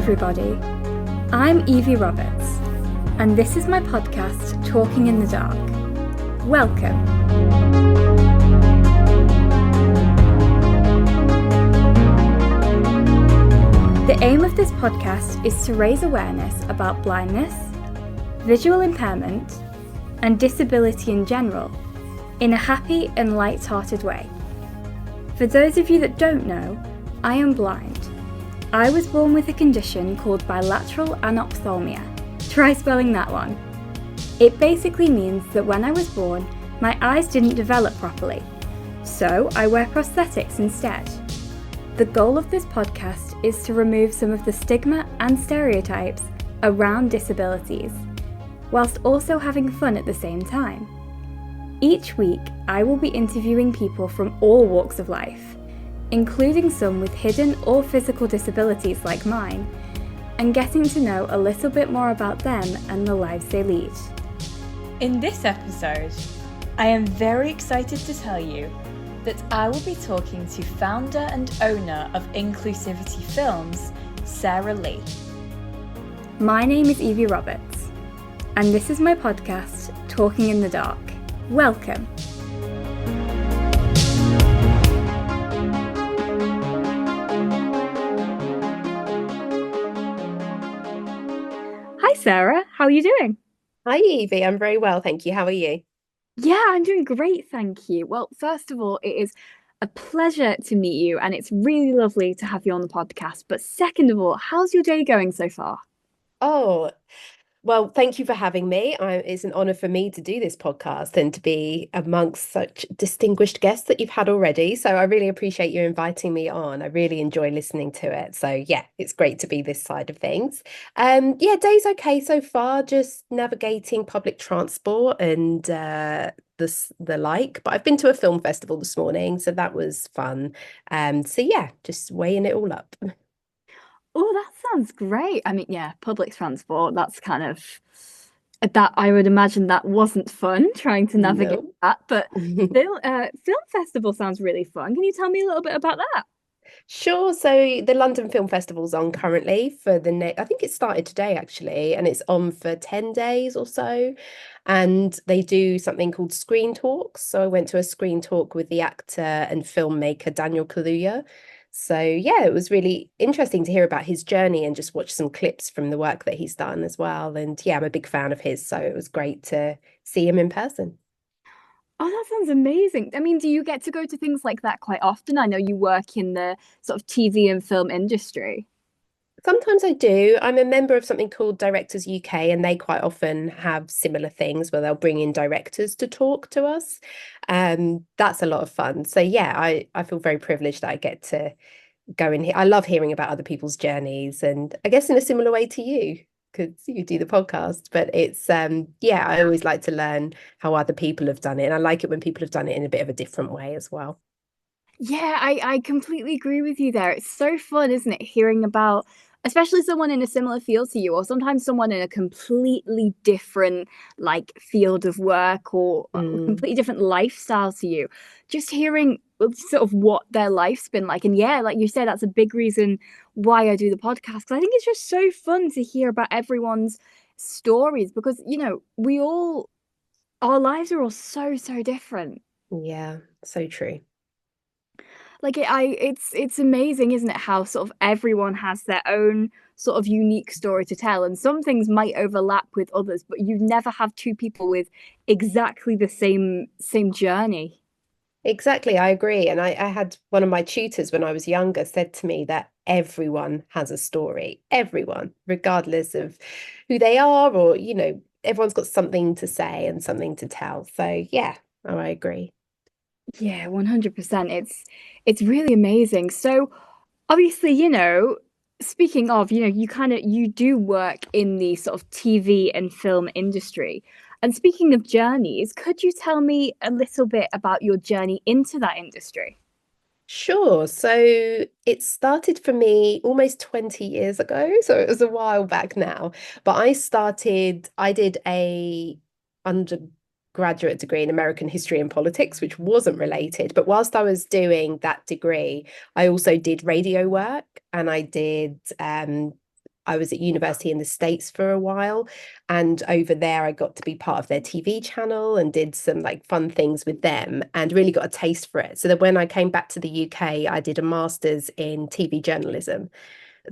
everybody. I'm Evie Roberts, and this is my podcast, Talking in the Dark. Welcome. The aim of this podcast is to raise awareness about blindness, visual impairment, and disability in general, in a happy and light-hearted way. For those of you that don't know, I am blind. I was born with a condition called bilateral anophthalmia. Try spelling that one. It basically means that when I was born, my eyes didn't develop properly, so I wear prosthetics instead. The goal of this podcast is to remove some of the stigma and stereotypes around disabilities, whilst also having fun at the same time. Each week, I will be interviewing people from all walks of life, including some with hidden or physical disabilities like mine, and getting to know a little bit more about them and the lives they lead. In this episode, I am very excited to tell you that I will be talking to founder and owner of Inclusivity Films, SARAH LEIGH. My name is Evie Roberts, and this is my podcast, Talking in the Dark. Welcome. Hi Sarah, how are you doing? Hi Evie, I'm very well, thank you. How are you? Yeah, I'm doing great, thank you. Well, first of all, it is a pleasure to meet you, and it's really lovely to have you on the podcast. But second of all, how's your day going so far? Oh, well, thank you for having me. It's an honor for me to do this podcast and to be amongst such distinguished guests that you've had already. So I really appreciate you inviting me on. I really enjoy listening to it. So yeah, it's great to be this side of things. Yeah, day's okay so far, just navigating public transport and the like. But I've been to a film festival this morning, so that was fun. So yeah, just weighing it all up. Oh, that sounds great. I mean, yeah, public transport, that's kind of that I would imagine that wasn't fun trying to navigate No. that, but film festival sounds really fun. Can you tell me a little bit about that? Sure. So the London Film Festival's on currently for the next, I think it started today actually, and it's on for 10 days or so. And they do something called screen talks. So I went to a screen talk with the actor and filmmaker Daniel Kaluuya. So yeah, it was really interesting to hear about his journey and just watch some clips from the work that he's done as well. And yeah, I'm a big fan of his, so it was great to see him in person. Oh, that sounds amazing. I mean, do you get to go to things like that quite often? I know you work in the sort of TV and film industry. Sometimes I do. I'm a member of something called Directors UK, and they quite often have similar things where they'll bring in directors to talk to us. That's a lot of fun. So yeah, I feel very privileged that I get to go in here. I love hearing about other people's journeys, and I guess in a similar way to you, because you do the podcast. But it's yeah, I always like to learn how other people have done it, and I like it when people have done it in a bit of a different way as well. Yeah, I completely agree with you there. It's so fun, isn't it, hearing about especially someone in a similar field to you, or sometimes someone in a completely different like field of work or Mm. completely different lifestyle to you. Just hearing sort of what their life's been like. And yeah, like you said, that's a big reason why I do the podcast. 'Cause I think it's just so fun to hear about everyone's stories because, you know, we all our lives are all so different. Yeah, so true. Like it's amazing, isn't it, how sort of everyone has their own sort of unique story to tell, and some things might overlap with others, but you never have two people with exactly the same journey. Exactly, I agree. And I had one of my tutors when I was younger said to me that everyone has a story, everyone, regardless of who they are, or, everyone's got something to say and something to tell. So, yeah, oh, I agree. Yeah, 100%. It's really amazing. So obviously, you know, speaking of, you know, you do work in the sort of TV and film industry. And speaking of journeys, could you tell me a little bit about your journey into that industry? Sure. So it started for me almost 20 years ago. So it was a while back now. But I did a undergraduate degree in American history and politics, which wasn't related. But whilst I was doing that degree, I also did radio work and I was at university in the States for a while, and over there I got to be part of their TV channel and did some like fun things with them and really got a taste for it. So that when I came back to the UK, I did a master's in TV journalism.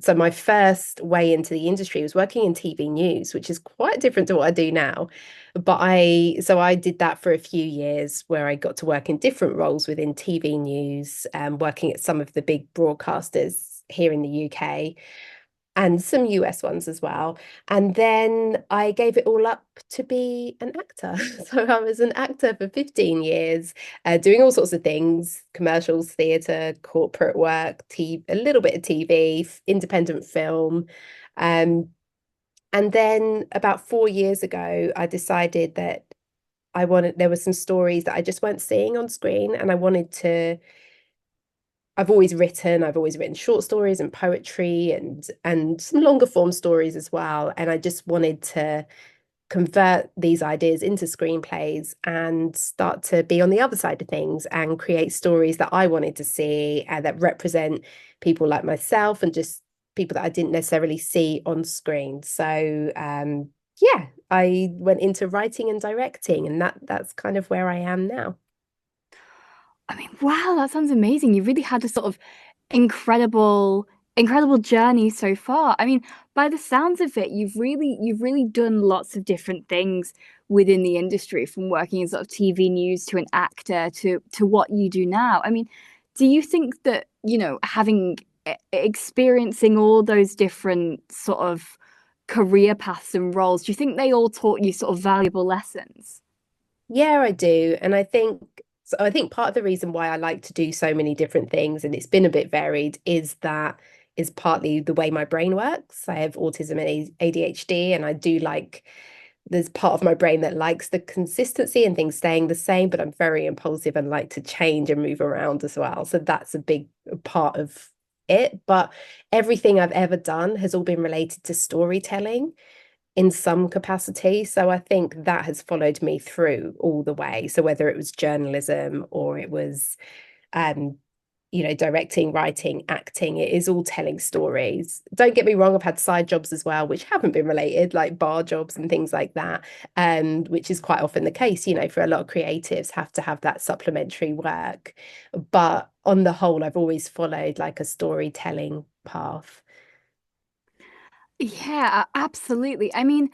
So my first way into the industry was working in TV news, which is quite different to what I do now. But I did that for a few years where I got to work in different roles within TV news, working at some of the big broadcasters here in the UK and some US ones as well. And then I gave it all up to be an actor. So I was an actor for 15 years, doing all sorts of things, commercials, theatre, corporate work, a little bit of TV, independent film. Um, and then about 4 years ago, I decided that there were some stories that I just weren't seeing on screen, and I've always written short stories and poetry and some longer form stories as well. And I just wanted to convert these ideas into screenplays and start to be on the other side of things and create stories that I wanted to see and that represent people like myself and just people that I didn't necessarily see on screen. So yeah, I went into writing and directing, and that's kind of where I am now. I mean, wow, that sounds amazing. You really had a sort of incredible journey so far. I mean, by the sounds of it, you've really done lots of different things within the industry, from working in sort of TV news to an actor to what you do now. I mean, do you think that, having experiencing all those different sort of career paths and roles, do you think they all taught you sort of valuable lessons? Yeah, I do. And I think part of the reason why I like to do so many different things, and it's been a bit varied, is partly the way my brain works. I have autism and ADHD, and I do like there's part of my brain that likes the consistency and things staying the same, but I'm very impulsive and like to change and move around as well. So that's a big part of it. But everything I've ever done has all been related to storytelling in some capacity. So I think that has followed me through all the way. So whether it was journalism or it was um directing, writing, acting, it is all telling stories. Don't get me wrong, I've had side jobs as well, which haven't been related, like bar jobs and things like that, which is quite often the case, for a lot of creatives have to have that supplementary work. But on the whole, I've always followed like a storytelling path. Yeah, absolutely. I mean,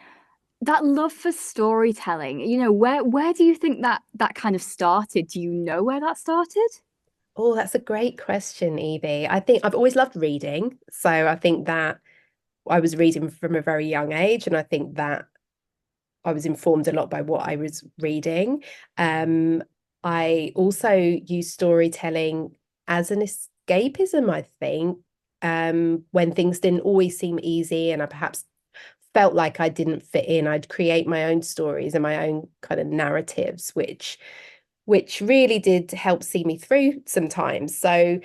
that love for storytelling, where do you think that kind of started? Do you know where that started? Oh, that's a great question, Evie. I think I've always loved reading. So I think that I was reading from a very young age, and I think that I was informed a lot by what I was reading. Um, I also use storytelling as an escapism, I think, when things didn't always seem easy and I perhaps felt like I didn't fit in. I'd create my own stories and my own kind of narratives, which really did help see me through sometimes. So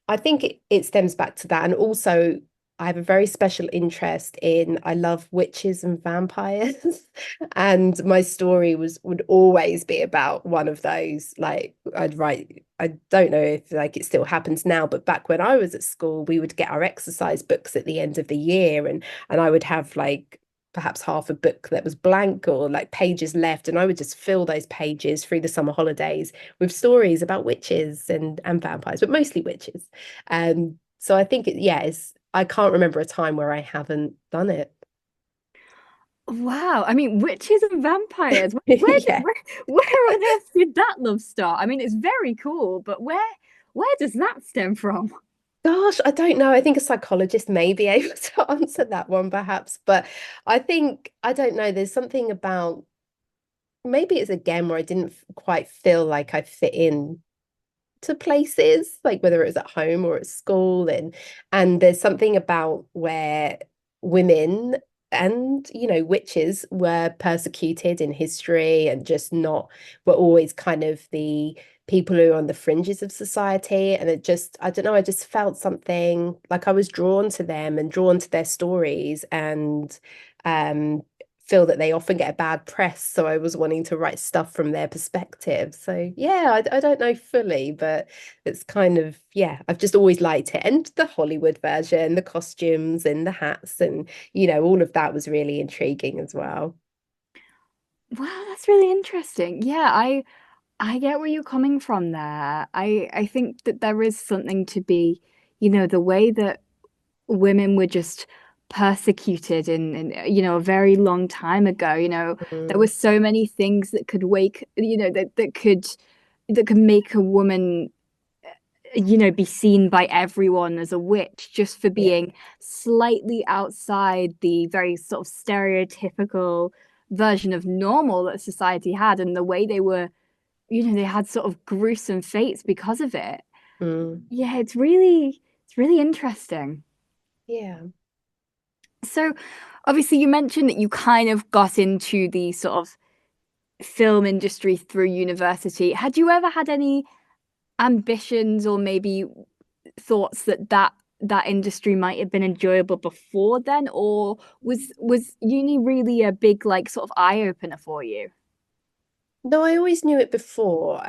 I think it stems back to that. And also, I have a very special interest I love witches and vampires. And my story would always be about one of those. Like I'd write, I don't know if like it still happens now, but back when I was at school, we would get our exercise books at the end of the year, and I would have like perhaps half a book that was blank or like pages left, and I would just fill those pages through the summer holidays with stories about witches and vampires, but mostly witches. So I think I can't remember a time where I haven't done it. Wow. I mean, witches and vampires. Yeah. Where on earth did that love start? I mean, it's very cool, but where does that stem from? Gosh, I don't know. I think a psychologist may be able to answer that one, perhaps. But I don't know. There's something about maybe it's again where I didn't quite feel like I fit in to places, like whether it was at home or at school, and there's something about where women and witches were persecuted in history and just not were always kind of the people who are on the fringes of society. And I don't know, I just felt something like I was drawn to them and drawn to their stories, and um feel that they often get a bad press. So I was wanting to write stuff from their perspective. So yeah, I don't know fully, but it's kind of, yeah, I've just always liked it. And the Hollywood version, the costumes and the hats and, all of that was really intriguing as well. Wow, that's really interesting. Yeah, I get where you're coming from there. I think that there is something to be, the way that women were just persecuted in a very long time ago. There were Mm, so many things that could that could make a woman be seen by everyone as a witch just for yeah. being slightly outside the very sort of stereotypical version of normal that society had, and the way they were, they had sort of gruesome fates because of it. Mm, Yeah, it's really interesting. yeah. So obviously you mentioned that you kind of got into the sort of film industry through university. Had you ever had any ambitions or maybe thoughts that industry might have been enjoyable before then, or was uni really a big like sort of eye opener for you? No, I always knew it before.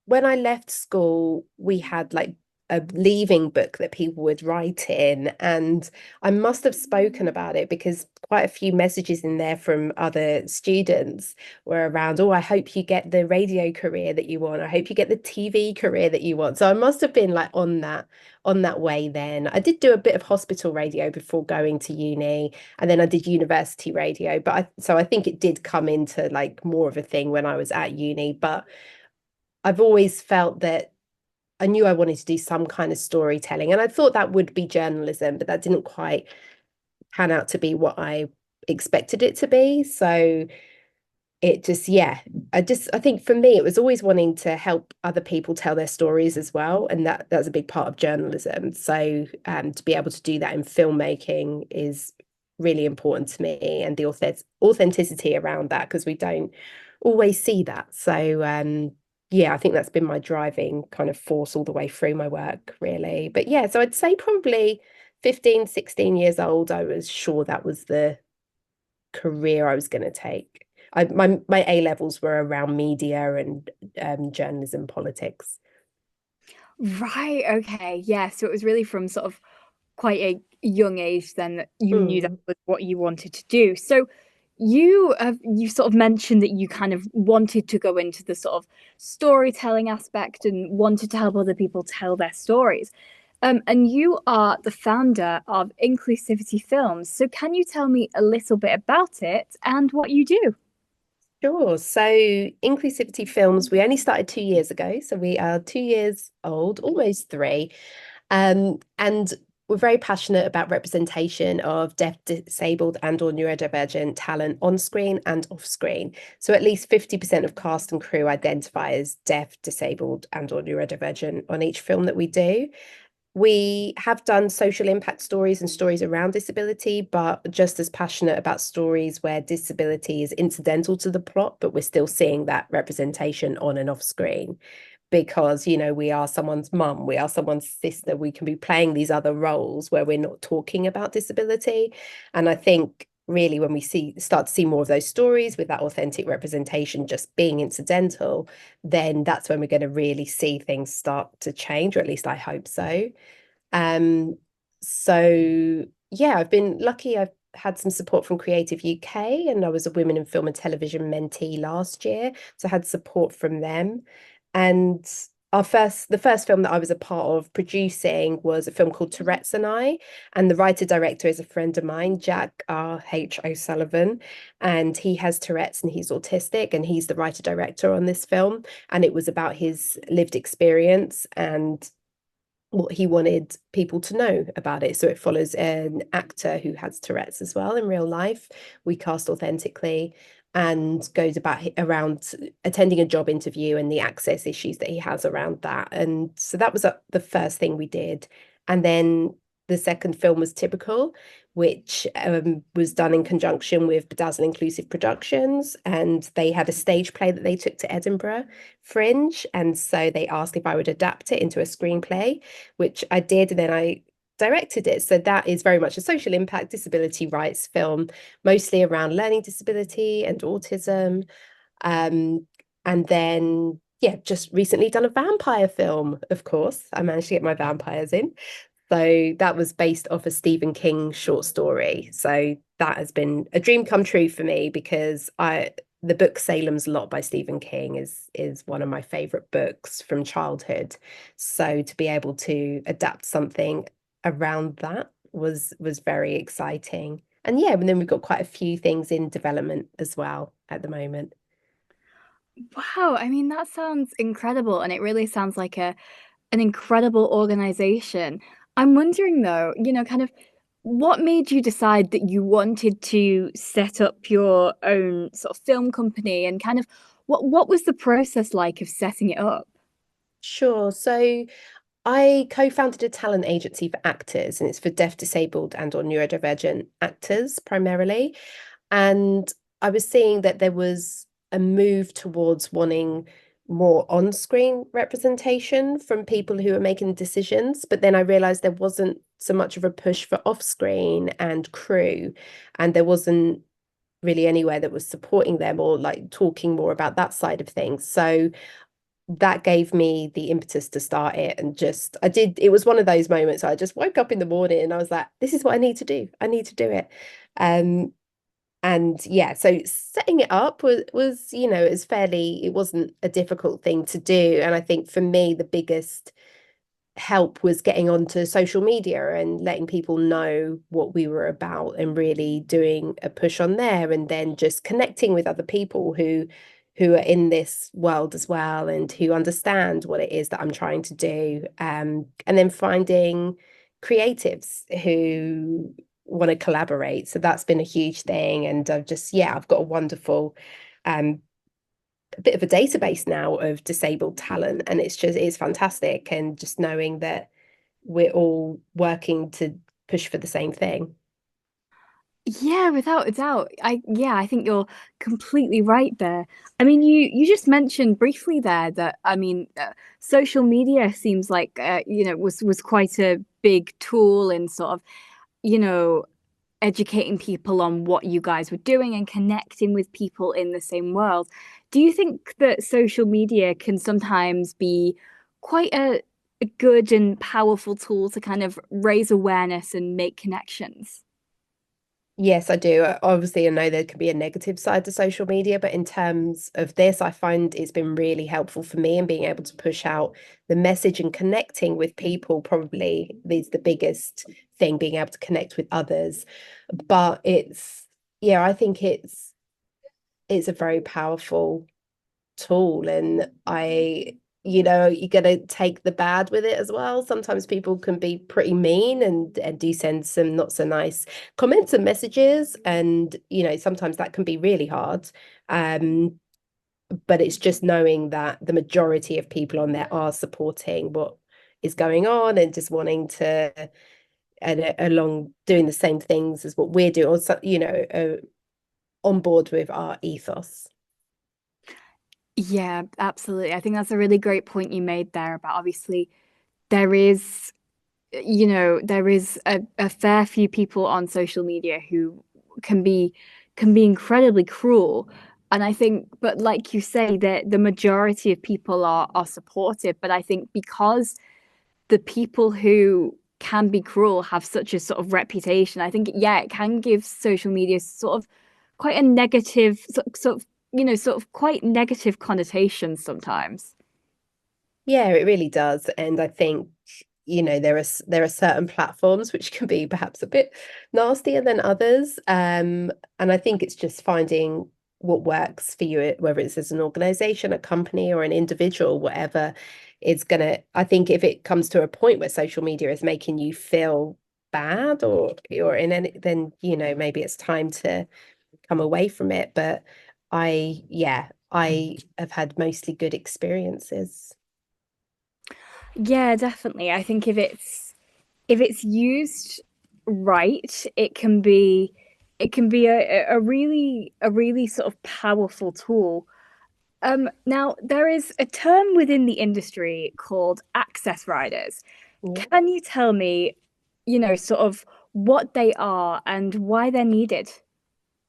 When I left school, we had like a leaving book that people would write in, and I must have spoken about it because quite a few messages in there from other students were around, oh, I hope you get the radio career that you want. I hope you get the TV career that you want. So I must have been like on that way then. I did do a bit of hospital radio before going to uni, and then I did university radio. But I think it did come into like more of a thing when I was at uni. But I've always felt that I knew I wanted to do some kind of storytelling, and I thought that would be journalism, but that didn't quite pan out to be what I expected it to be. So it just, yeah, I think for me it was always wanting to help other people tell their stories as well, and that's a big part of journalism. So to be able to do that in filmmaking is really important to me, and the authenticity around that, because we don't always see that. So yeah, I think that's been my driving kind of force all the way through my work, really. But yeah, so I'd say probably 15, 16 years old, I was sure that was the career I was going to take. My A levels were around media and journalism, politics. Right, okay. Yeah, so it was really from sort of quite a young age then that you knew that Mm. was what you wanted to do. So you sort of mentioned that you kind of wanted to go into the sort of storytelling aspect and wanted to help other people tell their stories. And you are the founder of Inclusivity Films. So can you tell me a little bit about it and what you do? Sure. So Inclusivity Films, we only started 2 years ago. So we are 2 years old, almost three. And we're very passionate about representation of deaf, disabled, and/or neurodivergent talent on screen and off screen. So at least 50% of cast and crew identify as deaf, disabled, and/or neurodivergent on each film that we do. We have done social impact stories and stories around disability, but just as passionate about stories where disability is incidental to the plot, but we're still seeing that representation on and off screen. Because, we are someone's mum, we are someone's sister, we can be playing these other roles where we're not talking about disability. And I think really when we start to see more of those stories with that authentic representation just being incidental, then that's when we're going to really see things start to change, or at least I hope so. Um, so yeah, I've been lucky. I've had some support from Creative UK, and I was a Women in Film and Television mentee last year, so I had support from them. And the first film that I was a part of producing was a film called Tourette's and I, and the writer director is a friend of mine, Jack R.H. O'Sullivan, and he has Tourette's and he's autistic, and he's the writer director on this film, and it was about his lived experience and what he wanted people to know about it. So it follows an actor who has Tourette's as well in real life. We cast authentically, and goes around attending a job interview and the access issues that he has around that. And so that was the first thing we did. And then the second film was Typical, which was done in conjunction with Bedazzle Inclusive Productions, and they had a stage play that they took to Edinburgh Fringe, and so they asked if I would adapt it into a screenplay, which I did. And then I directed it. So that is very much a social impact disability rights film, mostly around learning disability and autism. Um, and then, yeah, just recently done a vampire film, of course. I managed to get my vampires in. So that was based off a Stephen King short story. So that has been a dream come true for me because the book Salem's Lot by Stephen King is one of my favorite books from childhood. So to be able to adapt something around that was very exciting. And yeah, and then we've got quite a few things in development as well at the moment. Wow, I mean, that sounds incredible, and it really sounds like an incredible organization. I'm wondering though, kind of what made you decide that you wanted to set up your own sort of film company and kind of what was the process like of setting it up? Sure. So I co-founded a talent agency for actors, and it's for deaf, disabled, and or neurodivergent actors primarily. And I was seeing that there was a move towards wanting more on-screen representation from people who are making decisions. But then I realized there wasn't so much of a push for off-screen and crew, and there wasn't really anywhere that was supporting them or like talking more about that side of things. So that gave me the impetus to start it. And just it was one of those moments I just woke up in the morning and I was like, this is what I need to do. I need to do it. um and yeah, so setting it up was it wasn't a difficult thing to do. And I think for me the biggest help was getting onto social media and letting people know what we were about and really doing a push on there, and then just connecting with other people who are in this world as well and who understand what it is that I'm trying to do, and then finding creatives who want to collaborate. So that's been a huge thing. And I've got a wonderful um a bit of a database now of disabled talent, and it's fantastic. And just knowing that we're all working to push for the same thing. Yeah, without a doubt. I think you're completely right there. I mean, you just mentioned briefly there that social media seems like was quite a big tool in sort of, you know, educating people on what you guys were doing and connecting with people in the same world. Do you think that social media can sometimes be quite a good and powerful tool to kind of raise awareness and make connections? Yes, I do. Obviously, I know there can be a negative side to social media, but in terms of this, I find it's been really helpful for me in being able to push out the message and connecting with people. Probably is the biggest thing, being able to connect with others. But yeah, I think it's a very powerful tool. And you're going to take the bad with it as well. Sometimes people can be pretty mean and do send some not so nice comments and messages, and sometimes that can be really hard. um but it's just knowing that the majority of people on there are supporting what is going on and just wanting to, and along doing the same things as what we're doing, or on board with our ethos. Yeah, absolutely. I think that's a really great point you made there about obviously there is, there is a fair few people on social media who can be can be incredibly cruel. And I think, but like you say, that the majority of people are supportive. But I think because the people who can be cruel have such a sort of reputation, I think, yeah, it can give social media sort of quite a negative sort of sort of quite negative connotations sometimes. Yeah, it really does. And I think, there are certain platforms which can be perhaps a bit nastier than others. And I think it's just finding what works for you, whether it's as an organization, a company, or an individual, whatever is gonna, I think if it comes to a point where social media is making you feel bad or in any, then maybe it's time to come away from it. But I have had mostly good experiences. Yeah, definitely. I think if it's used right, it can be a really sort of powerful tool. Now there is a term within the industry called access riders. Yeah. Can you tell me sort of what they are and why they're needed?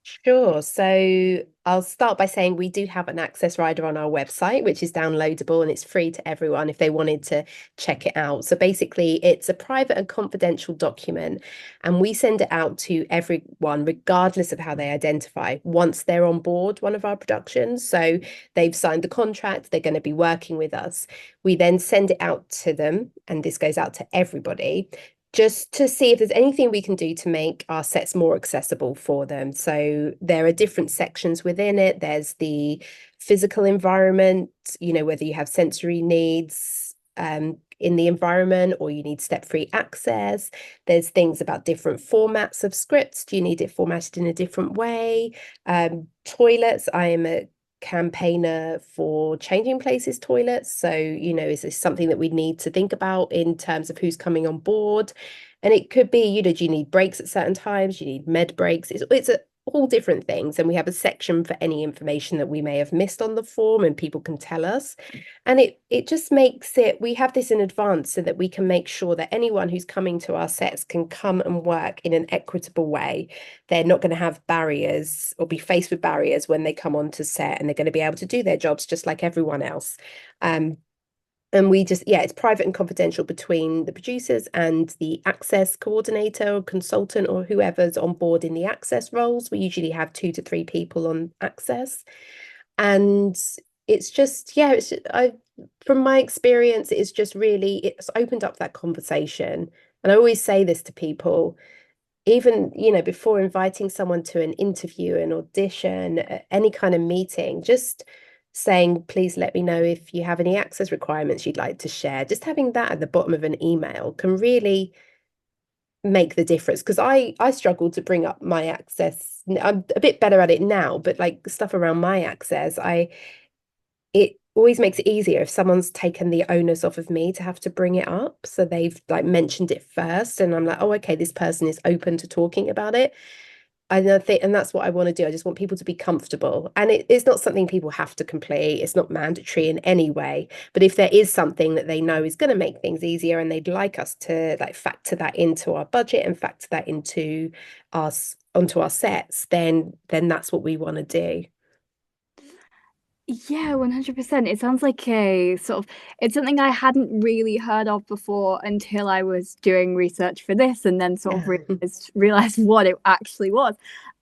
Sure. So I'll start by saying we do have an access rider on our website, which is downloadable and it's free to everyone if they wanted to check it out. So basically, it's a private and confidential document, and we send it out to everyone, regardless of how they identify, once they're on board one of our productions. So they've signed the contract, they're going to be working with us. We then send it out to them, and this goes out to everybody, just to see if there's anything we can do to make our sets more accessible for them. So there are different sections within it. There's the physical environment, whether you have sensory needs in the environment or you need step-free access. There's things about different formats of scripts. Do you need it formatted in a different way? Toilets, I am a campaigner for changing places toilets. So, is this something that we need to think about in terms of who's coming on board? And it could be, do you need breaks at certain times? You need med breaks. All different things. And we have a section for any information that we may have missed on the form and people can tell us. And it just makes it, we have this in advance so that we can make sure that anyone who's coming to our sets can come and work in an equitable way. They're not going to have barriers or be faced with barriers when they come onto set, and they're going to be able to do their jobs just like everyone else. And we just, it's private and confidential between the producers and the access coordinator or consultant or whoever's on board in the access roles. We usually have 2 to 3 people on access. And it's just, from my experience, it's opened up that conversation. And I always say this to people, even, before inviting someone to an interview, an audition, any kind of meeting, just saying, please let me know if you have any access requirements you'd like to share. Just having that at the bottom of an email can really make the difference, because I struggle to bring up my access. I'm a bit better at it now, but like stuff around my access, it always makes it easier if someone's taken the onus off of me to have to bring it up. So they've like mentioned it first, and I'm like, oh, okay, this person is open to talking about it. And that's what I want to do. I just want people to be comfortable. And it's not something people have to complete. It's not mandatory in any way. But if there is something that they know is going to make things easier and they'd like us to like factor that into our budget and factor that into onto our sets, then that's what we want to do. Yeah, 100%. It sounds like a sort of, it's something I hadn't really heard of before until I was doing research for this, and then sort of Yeah. realized what it actually was.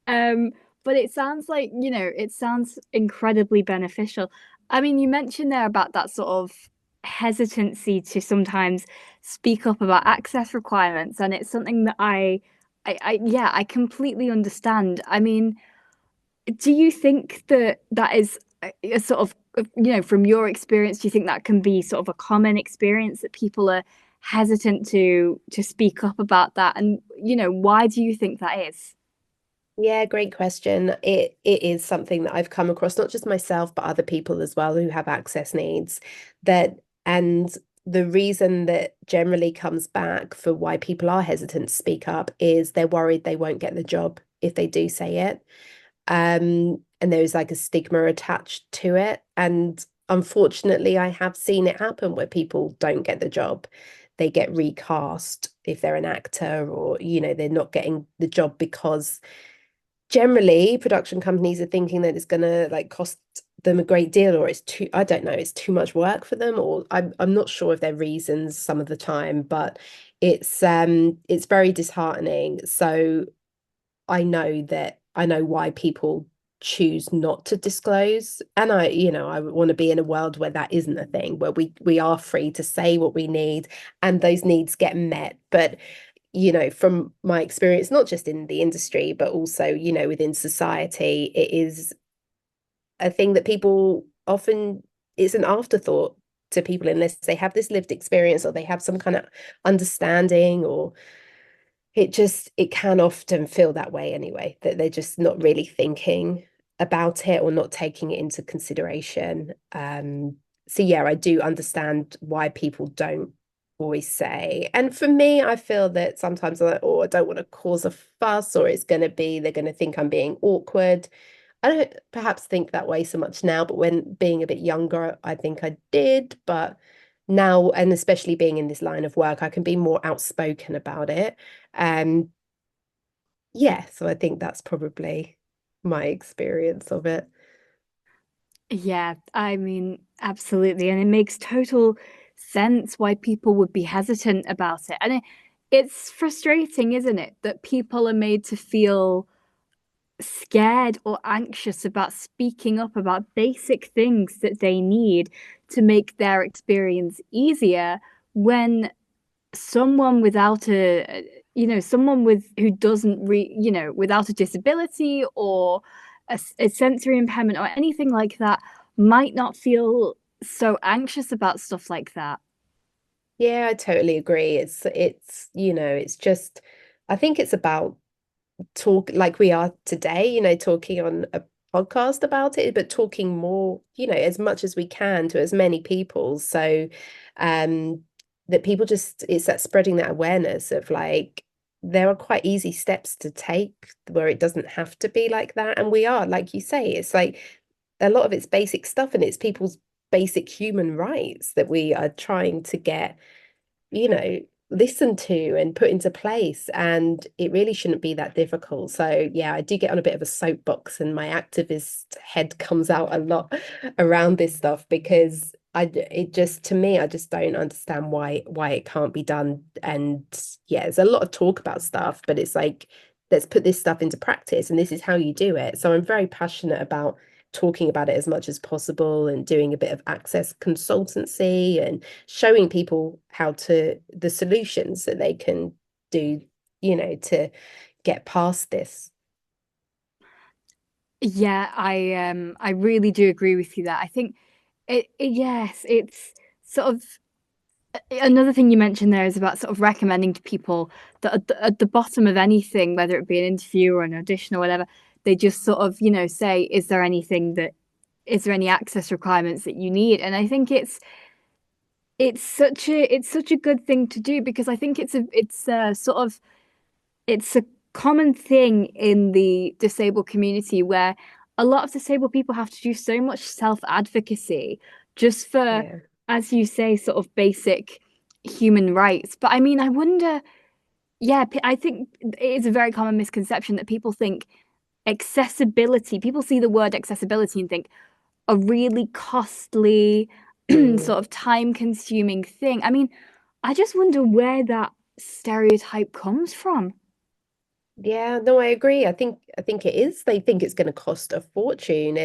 Um, but it sounds like, it sounds incredibly beneficial. I mean, you mentioned there about that sort of hesitancy to sometimes speak up about access requirements, and it's something that yeah, I completely understand. I mean, do you think that that is a sort of, from your experience, do you think that can be sort of a common experience that people are hesitant to speak up about that? And, why do you think that is? Yeah, great question. It is something that I've come across, not just myself, but other people as well who have access needs. And the reason that generally comes back for why people are hesitant to speak up is they're worried they won't get the job if they do say it. And there's like a stigma attached to it. And unfortunately, I have seen it happen where people don't get the job. They get recast if they're an actor, or, they're not getting the job because generally production companies are thinking that it's going to like cost them a great deal, or I don't know, it's too much work for them, or I'm not sure of their reasons some of the time, but it's very disheartening. So I know why people choose not to disclose. And I want to be in a world where that isn't a thing, where we are free to say what we need and those needs get met. But, from my experience, not just in the industry, but also, within society, it is a thing that people often, it's an afterthought to people unless they have this lived experience or they have some kind of understanding, or it can often feel that way anyway, that they're just not really thinking about it or not taking it into consideration. So yeah, I do understand why people don't always say. And for me, I feel that sometimes I'm like, oh, I don't want to cause a fuss, or they're going to think I'm being awkward. I don't perhaps think that way so much now, but when being a bit younger, I think I did. But now, and especially being in this line of work, I can be more outspoken about it. Um, yeah, so I think that's probably my experience of it. Yeah, I mean, absolutely. And it makes total sense why people would be hesitant about it. And it's frustrating, isn't it, that people are made to feel scared or anxious about speaking up about basic things that they need to make their experience easier when someone without someone who doesn't without a disability or a sensory impairment or anything like that might not feel so anxious about stuff like that. Yeah, I totally agree. It's just I think it's about talk like we are today, talking on a podcast about it, but talking more, as much as we can to as many people. So um that people just it's that spreading that awareness of like there are quite easy steps to take where it doesn't have to be like that. And we are, like you say, it's like a lot of it's basic stuff and it's people's basic human rights that we are trying to get you know, listened to and put into place. And it really shouldn't be that difficult. So, yeah, I do get on a bit of a soapbox and my activist head comes out a lot around this stuff because it just, to me, I just don't understand why it can't be done. And yeah, there's a lot of talk about stuff, but it's like, let's put this stuff into practice and this is how you do it. So I'm very passionate about talking about it as much as possible and doing a bit of access consultancy and showing people how to the solutions that they can do, to get past this. Yeah, I really do agree with you that I think yes, it's sort of another thing you mentioned there is about sort of recommending to people that at the bottom of anything, whether it be an interview or an audition or whatever, they just sort of, say, is there any access requirements that you need? And I think it's such a good thing to do because I think it's a common thing in the disabled community where a lot of disabled people have to do so much self-advocacy just for, Yeah. as you say, sort of basic human rights. But I mean, I wonder, yeah, I think it is a very common misconception that people think people see the word accessibility and think a really costly, Mm. sort of time-consuming thing. I mean, I just wonder where that stereotype comes from. Yeah, no, I agree. I think it is. They think it's going to cost a fortune,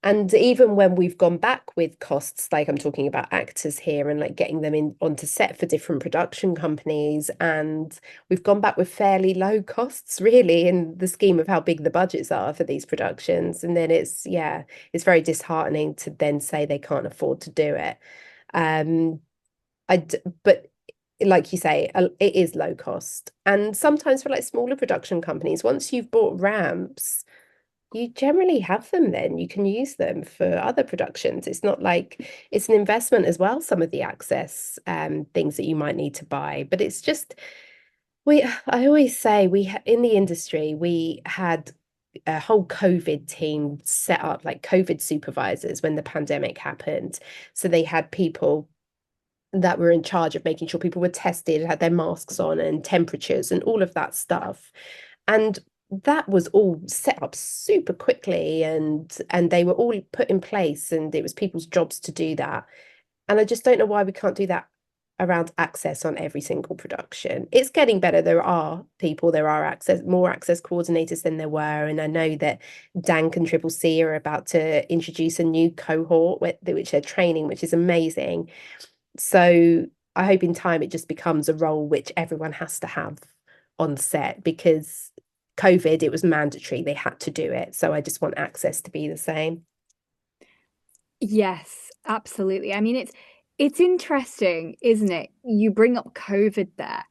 and even when we've gone back with costs, like I'm talking about actors here and like getting them in onto set for different production companies, and we've gone back with fairly low costs, really, in the scheme of how big the budgets are for these productions. And then it's very disheartening to then say they can't afford to do it. Um, but like you say, it is low cost. And sometimes for like smaller production companies, once you've bought ramps, you generally have them then. You can use them for other productions. It's not like it's an investment as well, some of the access things that you might need to buy. But it's just I always say in the industry, we had a whole COVID team set up, like COVID supervisors when the pandemic happened. So they had people that were in charge of making sure people were tested, had their masks on and temperatures and all of that stuff. And that was all set up super quickly and they were all put in place and it was people's jobs to do that. And I just don't know why we can't do that around access on every single production. It's getting better. There are more access coordinators than there were. And I know that Dank and Triple C are about to introduce a new cohort which they're training, which is amazing. So I hope in time it just becomes a role which everyone has to have on set because COVID, it was mandatory. They had to do it. So I just want access to be the same. Yes, absolutely. I mean, it's interesting, isn't it? You bring up COVID there.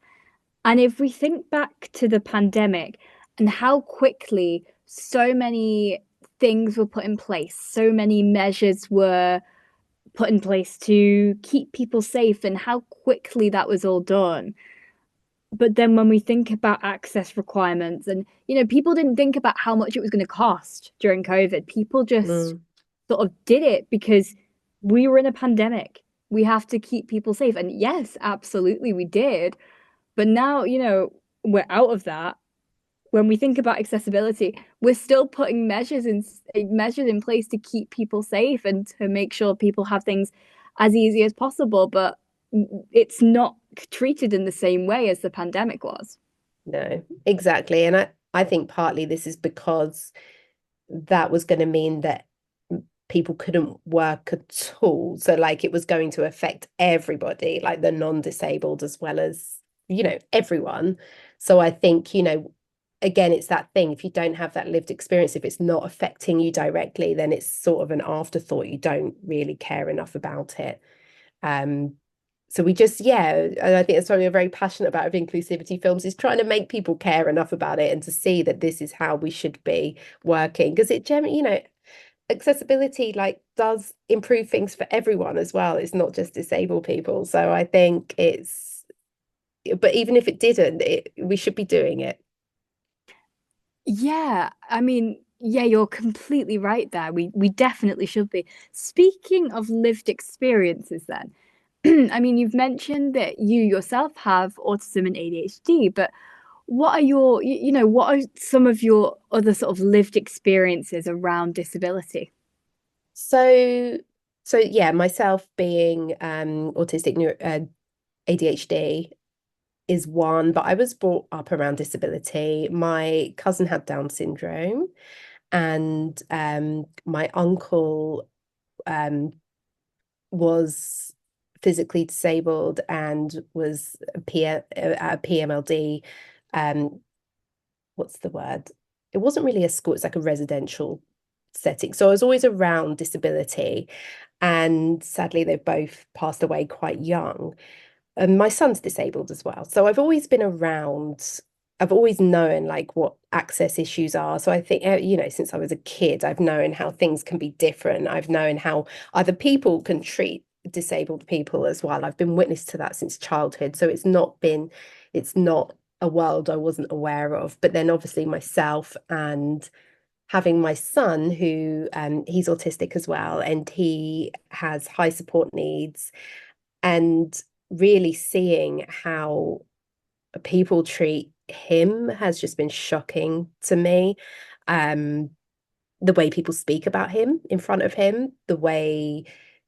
And if we think back to the pandemic and how quickly so many things were put in place, so many measures were put in place to keep people safe and how quickly that was all done. But then when we think about access requirements and, people didn't think about how much it was going to cost during COVID. People just Mm. sort of did it because we were in a pandemic. we have to keep people safe. And yes, absolutely, we did. But now, we're out of that. When we think about accessibility, we're still putting measures in place to keep people safe and to make sure people have things as easy as possible. But it's not treated in the same way as the pandemic was. No, exactly. And I think partly this is because that was going to mean that people couldn't work at all. So like it was going to affect everybody, like the non-disabled as well as, everyone. So I think, again, it's that thing. If you don't have that lived experience, if it's not affecting you directly, then it's sort of an afterthought. You don't really care enough about it. Um, so we just, yeah, and I think that's something we're very passionate about with inclusivity films, is trying to make people care enough about it and to see that this is how we should be working. Because it generally, accessibility like does improve things for everyone as well. It's not just disabled people. So I think but even if it didn't, we should be doing it. Yeah, I mean, yeah, you're completely right there. We definitely should be. Speaking of lived experiences, then, I mean, you've mentioned that you yourself have autism and ADHD, but what are what are some of your other sort of lived experiences around disability? So, so yeah, myself being autistic ADHD is one, but I was brought up around disability. My cousin had Down syndrome, and my uncle was physically disabled and was a PMLD. What's the word? It wasn't really a school, it's like a residential setting. So I was always around disability, and sadly, they've both passed away quite young. And my son's disabled as well. So I've always been around, I've always known like what access issues are. So I think, since I was a kid, I've known how things can be different. I've known how other people can treat disabled people as well. I've been witness to that since childhood. So it's not a world I wasn't aware of. But then obviously myself and having my son who he's autistic as well, and he has high support needs, and really seeing how people treat him has just been shocking to me. Um, the way people speak about him in front of him, the way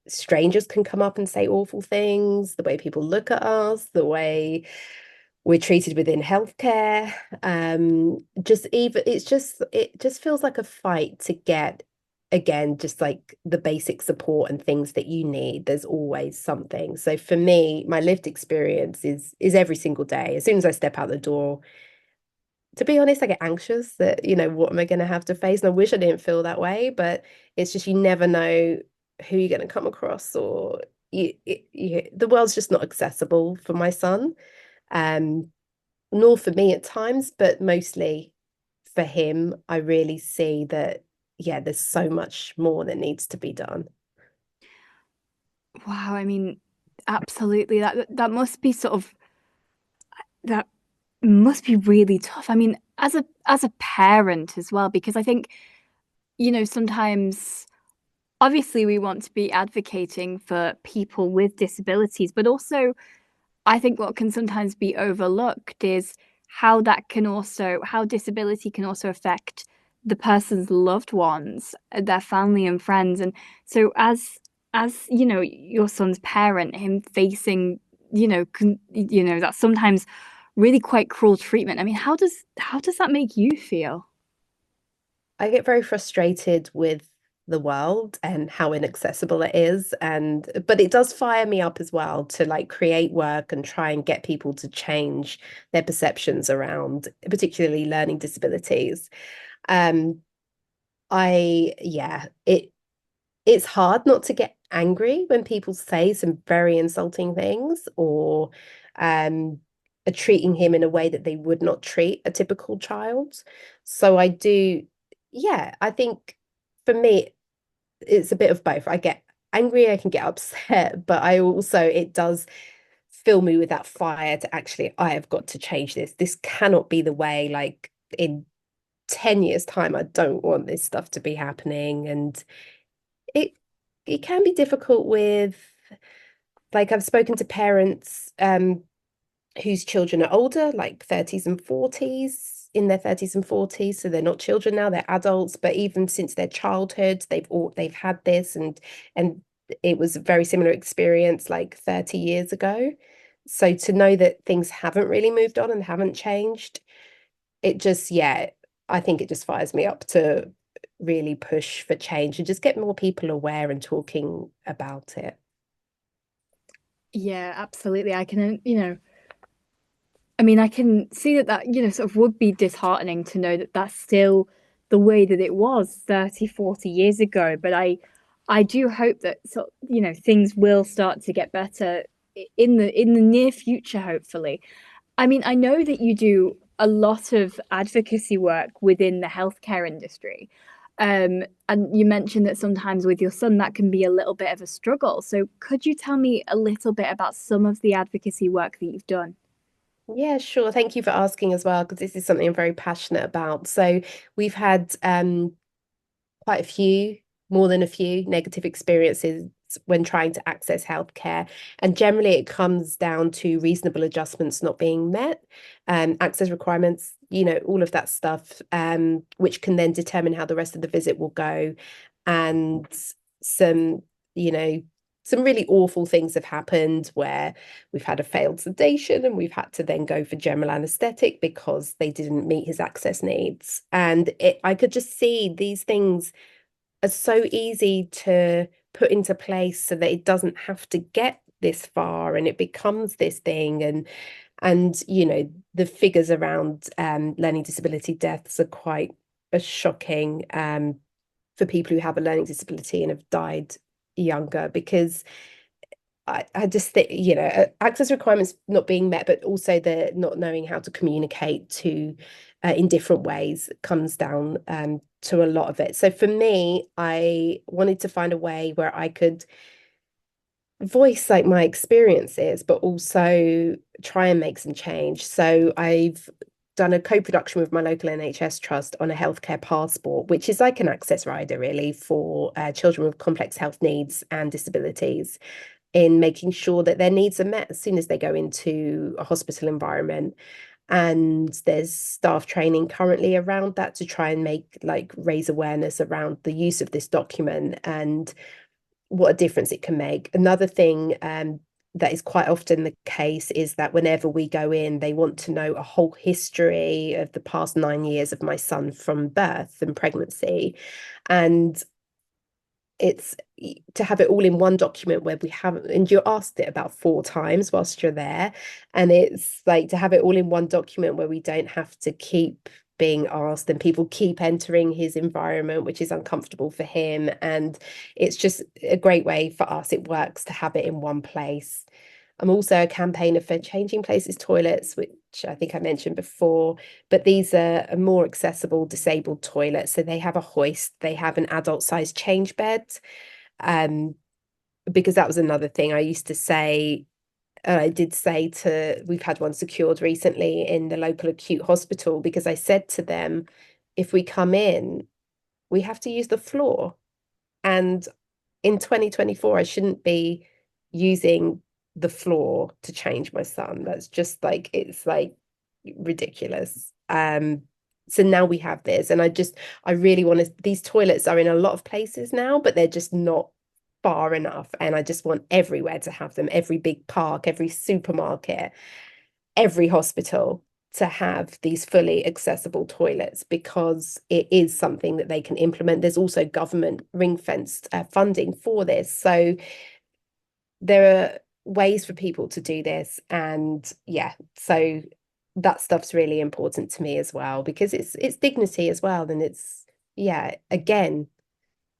strangers can come up and say awful things, the way people look at us, the way we're treated within healthcare. It just feels like a fight to get, again, just like the basic support and things that you need. There's always something. So for me, my lived experience is every single day. As soon as I step out the door, to be honest, I get anxious that, what am I going to have to face? And I wish I didn't feel that way, but it's just you never know who you're going to come across, or the world's just not accessible for my son. Um, Nor for me at times, but mostly for him. I really see that, yeah, there's so much more that needs to be done. Wow, I mean, absolutely. That must be that must be really tough. I mean, as a parent as well, because I think, sometimes obviously we want to be advocating for people with disabilities, but also I think what can sometimes be overlooked is how disability can also affect the person's loved ones, their family and friends. And so as your son's parent, him facing, that sometimes really quite cruel treatment. I mean, how does that make you feel? I get very frustrated with the world and how inaccessible it is, but it does fire me up as well to like create work and try and get people to change their perceptions around particularly learning disabilities. um yeah, it's hard not to get angry when people say some very insulting things, or um are treating him in a way that they would not treat a typical child. So I do, yeah, I think for me it's a bit of both. I get angry, I can get upset, but I also, it does fill me with that fire to actually, I have got to change this. This cannot be the way, like in 10 years' time, I don't want this stuff to be happening. And it it can be difficult with like I've spoken to parents whose children are older, like 30s and 40s, in their 30s and 40s, so they're not children now, they're adults, but even since their childhood, they've had this, and it was a very similar experience like 30 years ago. So to know that things haven't really moved on and haven't changed, it just, yeah, I think it just fires me up to really push for change and just get more people aware and talking about it. Yeah, absolutely. I mean, I can see that sort of would be disheartening to know that that's still the way that it was 30, 40 years ago. But I do hope that things will start to get better in the near future, hopefully. I mean, I know that you do a lot of advocacy work within the healthcare industry. And you mentioned that sometimes with your son that can be a little bit of a struggle. So could you tell me a little bit about some of the advocacy work that you've done? Yeah, sure. Thank you for asking as well, because this is something I'm very passionate about. So we've had quite a few, more than a few negative experiences when trying to access healthcare. And generally, it comes down to reasonable adjustments not being met, access requirements, all of that stuff, which can then determine how the rest of the visit will go. And some, you know, some really awful things have happened where we've had a failed sedation and we've had to then go for general anesthetic because they didn't meet his access needs. And I could just see these things are so easy to put into place so that it doesn't have to get this far and it becomes this thing. And the figures around learning disability deaths are quite shocking for people who have a learning disability and have died younger, because I just think, access requirements not being met, but also the not knowing how to communicate to in different ways comes down to a lot of it. So for me, I wanted to find a way where I could voice like my experiences, but also try and make some change. So I've done a co-production with my local NHS trust on a healthcare passport, which is like an access rider really for children with complex health needs and disabilities, in making sure that their needs are met as soon as they go into a hospital environment. And there's staff training currently around that to try and raise awareness around the use of this document and what a difference it can make. Another thing that is quite often the case is that whenever we go in, they want to know a whole history of the past 9 years of my son from birth and pregnancy. And it's to have it all in one document where we haven't, and you're asked it about 4 times whilst you're there, and it's like to have it all in one document where we don't have to keep being asked and people keep entering his environment, which is uncomfortable for him. And it's just a great way for us, it works to have it in one place. I'm also a campaigner for Changing Places toilets, which I think I mentioned before, but these are a more accessible disabled toilets. So they have a hoist, they have an adult sized change bed. Because that was another thing I used to say. I did say we've had one secured recently in the local acute hospital, because I said to them, if we come in, we have to use the floor. And in 2024, I shouldn't be using the floor to change my son. That's just it's ridiculous. So now we have this, and I really want to, these toilets are in a lot of places now, but they're just not far enough. And I just want everywhere to have them, every big park, every supermarket, every hospital to have these fully accessible toilets, because it is something that they can implement. There's also government ring-fenced funding for this. So there are ways for people to do this. And yeah, so that stuff's really important to me as well, because it's dignity as well. And it's, yeah, again,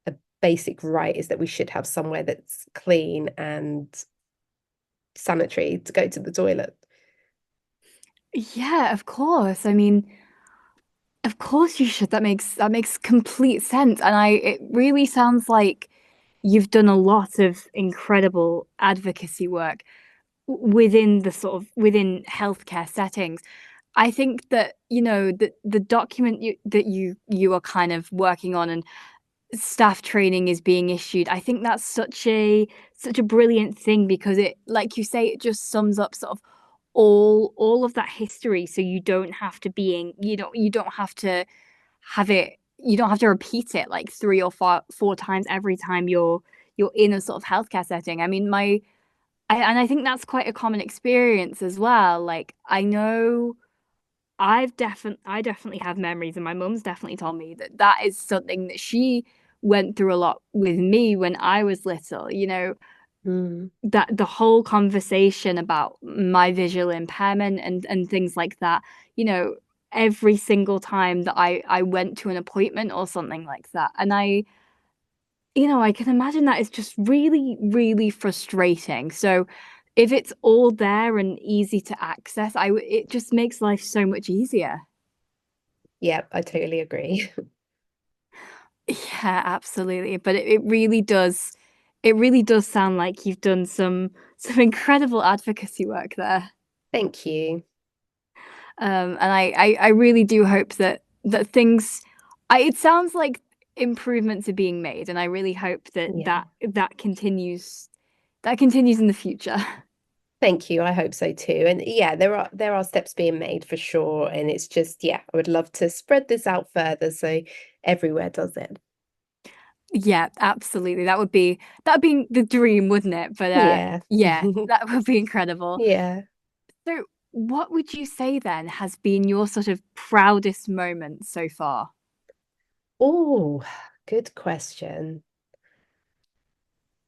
a basic right is that we should have somewhere that's clean and sanitary to go to the toilet. Yeah, of course. I mean, of course you should. That makes complete sense. And it really sounds like you've done a lot of incredible advocacy work within within healthcare settings. I think that, the document that you are kind of working on, and staff training is being issued. I think that's such a brilliant thing, because it, like you say, it just sums up sort of all of that history, so you don't have to you don't have to have it, you don't have to repeat it like three or four times every time you're in a sort of healthcare setting. I mean, and I think that's quite a common experience as well. Like, I know I definitely have memories, and my mum's definitely told me that that is something that she went through a lot with me when I was little. Mm. That the whole conversation about my visual impairment and things like that, you know, every single time that I went to an appointment or something like that. And I can imagine that is just really, really frustrating. So if it's all there and easy to access, it just makes life so much easier. Yeah, I totally agree. Yeah, absolutely. But it really does sound like you've done some incredible advocacy work there. Thank you. And I really do hope that things, it sounds like improvements are being made, and I really hope that Yeah. that continues in the future. Thank you. I hope so too. And yeah, there are steps being made for sure. And it's just, yeah, I would love to spread this out further so everywhere does it. Yeah, absolutely. That would be the dream, wouldn't it? But Yeah. yeah, that would be incredible. Yeah. So, what would you say then has been your sort of proudest moment so far? Oh, good question.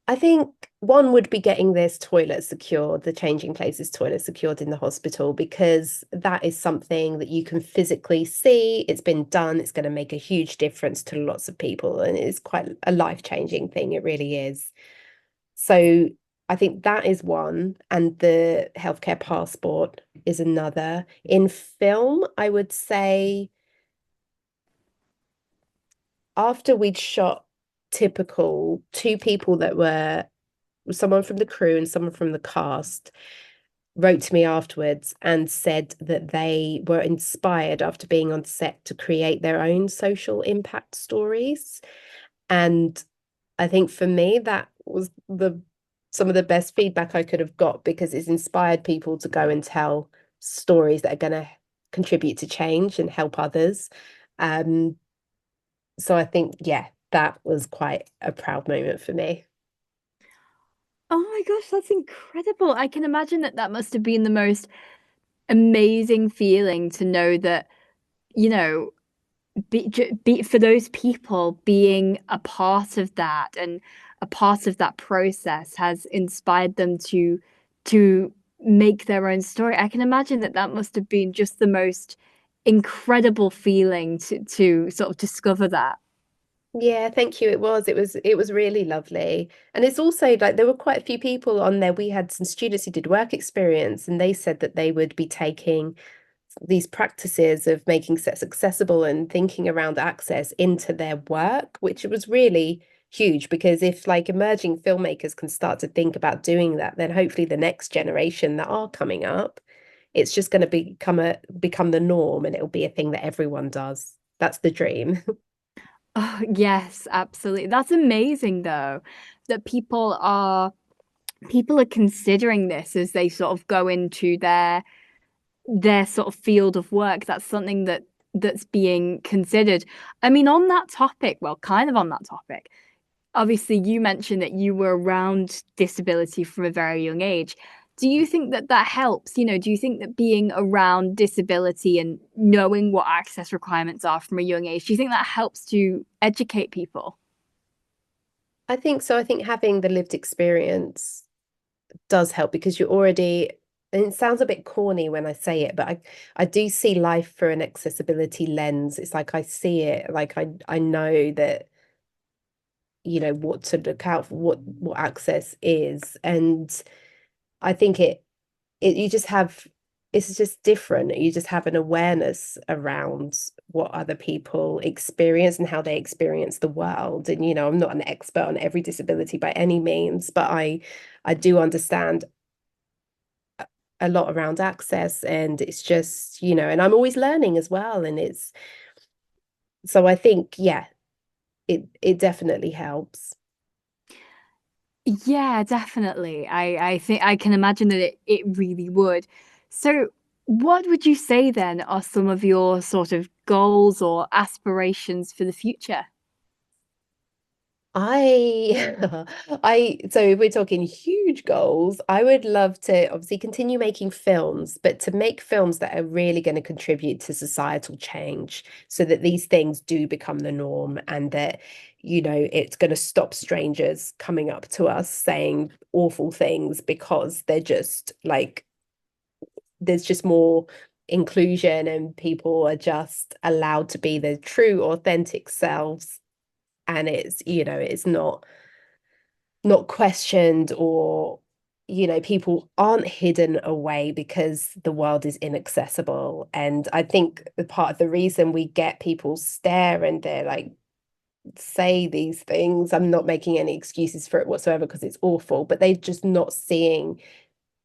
I think one would be getting this toilet secured, the changing places toilet secured in the hospital, because that is something that you can physically see. It's been done. It's going to make a huge difference to lots of people. And it's quite a life-changing thing. It really is. So I think that is one. And the healthcare passport is another. In film, I would say after we'd shot Typical, two people that were someone from the crew and someone from the cast wrote to me afterwards and said that they were inspired after being on set to create their own social impact stories. And I think for me, that was the some of the best feedback I could have got, because it's inspired people to go and tell stories that are going to contribute to change and help others. Um, so I think, yeah, that was quite a proud moment for me. Oh my gosh, that's incredible. I can imagine that that must have been the most amazing feeling to know that, you know, for those people, being a part of that and a part of that process has inspired them to make their own story. I can imagine that that must have been just the most incredible feeling to sort of discover that. Yeah, thank you. It was really lovely. And it's also like there were quite a few people on there. We had some students who did work experience, and they said that they would be taking these practices of making sets accessible and thinking around access into their work, which was really huge, because if like emerging filmmakers can start to think about doing that, then hopefully the next generation that are coming up, it's just going to become the norm, and it'll be a thing that everyone does. That's the dream. Oh, yes, absolutely. That's amazing though, that people are considering this as they sort of go into their sort of field of work. That's something that's being considered. I mean, on that topic, well, kind of on that topic, obviously you mentioned that you were around disability from a very young age. Do you think that that helps? Do you think that being around disability and knowing what access requirements are from a young age, do you think that helps to educate people? I think so. I think having the lived experience does help, because you're already, and it sounds a bit corny when I say it, but I do see life through an accessibility lens. It's like I see it, like I know that, what to look out for, what access is. And I think it you just have it's just different. You just have an awareness around what other people experience and how they experience the world. And I'm not an expert on every disability by any means, but I do understand a lot around access, and it's just, and I'm always learning as well. And it's so I think, yeah, it definitely helps. Yeah, definitely. I think I can imagine that it really would. So, what would you say then are some of your sort of goals or aspirations for the future? I so if we're talking huge goals, I would love to obviously continue making films, but to make films that are really going to contribute to societal change so that these things do become the norm and that, it's going to stop strangers coming up to us saying awful things because they're just like there's just more inclusion and people are just allowed to be their true authentic selves, and it's not questioned, or people aren't hidden away because the world is inaccessible. And I think the part of the reason we get people stare and they're like say these things, I'm not making any excuses for it whatsoever because it's awful, but they're just not seeing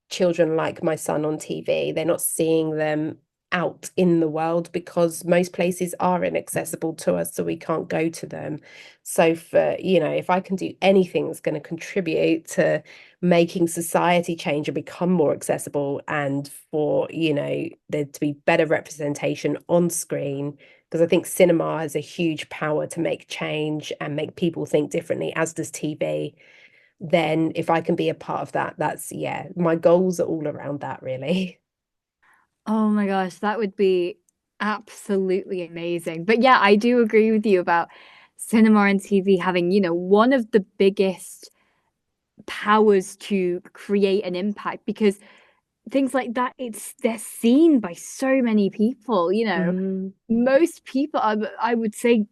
children like my son on TV. They're not seeing them out in the world because most places are inaccessible to us, so we can't go to them. So if I can do anything that's going to contribute to making society change and become more accessible, and for, there to be better representation on screen, because I think cinema has a huge power to make change and make people think differently, as does TV, then if I can be a part of that, yeah, my goals are all around that, really. Oh my gosh, that would be absolutely amazing. But yeah, I do agree with you about cinema and TV having, one of the biggest powers to create an impact because things like that, they're seen by so many people, Mm, most people, I would say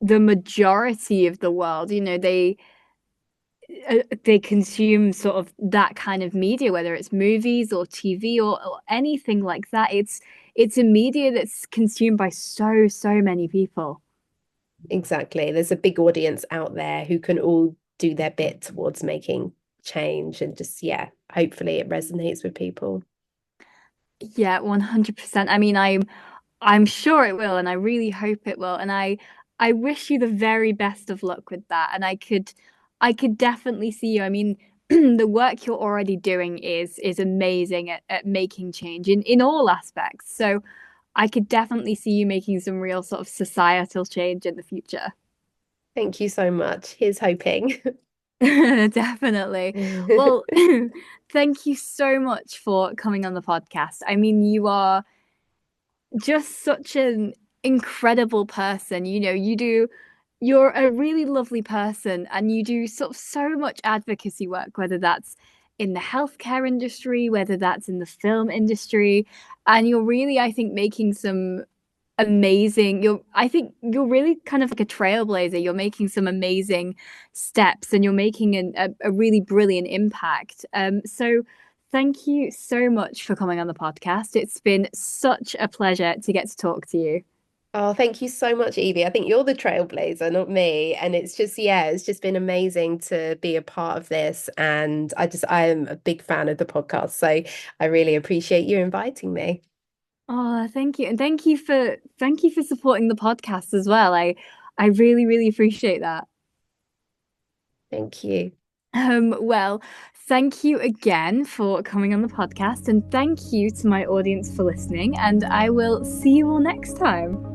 the majority of the world, they consume sort of that kind of media, whether it's movies or TV or anything like that. It's a media that's consumed by so many people. exactly. There's a big audience out there who can all do their bit towards making change, and just, yeah, hopefully it resonates with people. Yeah, 100%. I mean, I'm sure it will, and I really hope it will. And I wish you the very best of luck with that. And I could definitely see you. I mean, the work you're already doing is amazing at making change in all aspects. So I could definitely see you making some real sort of societal change in the future. Thank you so much. Here's hoping. Definitely. Well, thank you so much for coming on the podcast. I mean, you are just such an incredible person. You're a really lovely person and you do sort of so much advocacy work, whether that's in the healthcare industry, whether that's in the film industry. And you're really, I think, making some amazing I think you're really kind of like a trailblazer. You're making some amazing steps and you're making a really brilliant impact. So thank you so much for coming on the podcast. It's been such a pleasure to get to talk to you. Oh, thank you so much, Evie. I think you're the trailblazer, not me. And it's just, yeah, it's just been amazing to be a part of this. And I am a big fan of the podcast. So I really appreciate you inviting me. Oh, thank you. And thank you for supporting the podcast as well. I really, really appreciate that. Thank you. Well, thank you again for coming on the podcast, and thank you to my audience for listening, and I will see you all next time.